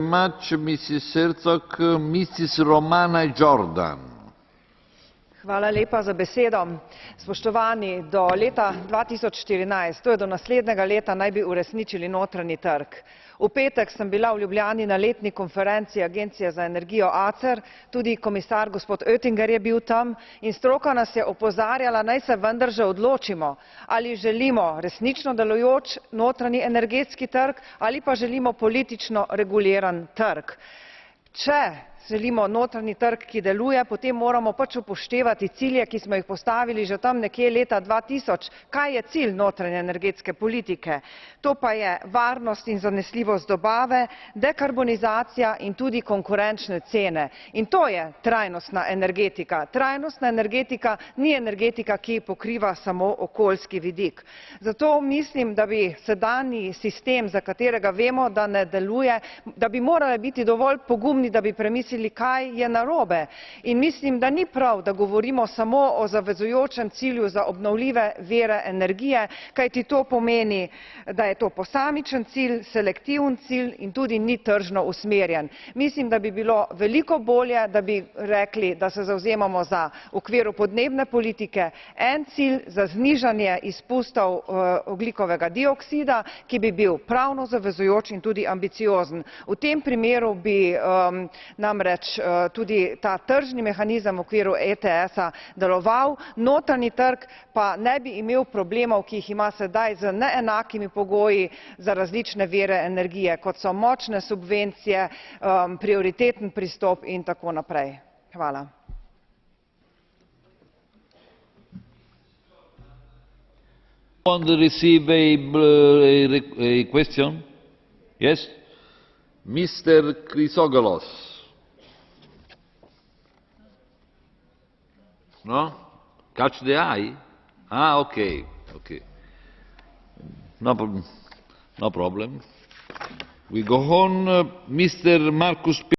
much, Mrs. Herzog. Mrs. Romana Jordan. Hvala lepa za besedo. Spoštovani, do leta 2014, to je do naslednjega leta, naj bi uresničili notranji trg. V petek sem bila v Ljubljani na letni konferenci Agencije za energijo ACER, tudi komisar gospod Oettinger je bil tam in stroka nas je opozarjala, naj se vendar že odločimo, ali želimo resnično delujoč notranji energetski trg ali pa želimo politično reguliran trg. Če želimo notranji trg, ki deluje, potem moramo pač upoštevati cilje, ki smo jih postavili že tam nekje leta 2000. Kaj je cilj notranje energetske politike? To pa je varnost in zanesljivost dobave, dekarbonizacija in tudi konkurenčne cene. In to je trajnostna energetika. Trajnostna energetika ni energetika, ki pokriva samo okoljski vidik. Zato mislim, da bi sedanji sistem, za katerega vemo, da ne deluje, da bi morali biti dovolj pogumni, da bi premislili, kaj je narobe. In mislim, da ni prav, da govorimo samo o zavezujočem cilju za obnovljive vire energije, kajti to pomeni, da je to posamičen cilj, selektiven cilj in tudi ni tržno usmerjen. Mislim, da bi bilo veliko bolje, da bi rekli, da se zavzemamo za v okviru podnebne politike en cilj za znižanje izpustov ogljikovega dioksida, ki bi bil pravno zavezujoč in tudi ambiciozen. V tem primeru bi namreč tudi ta tržni mehanizem v okviru ETS-a deloval, notranji trg pa ne bi imel problemov, ki jih ima sedaj z neenakimi pogoji za različne vire energije, kot so močne subvencije, prioriteten pristop in tako naprej. Hvala. Want to receive a question? Yes? Mr. Chrysogolos. No? Catch the eye? Ah, okay. Okay. No problem. We go on. Mr. Markus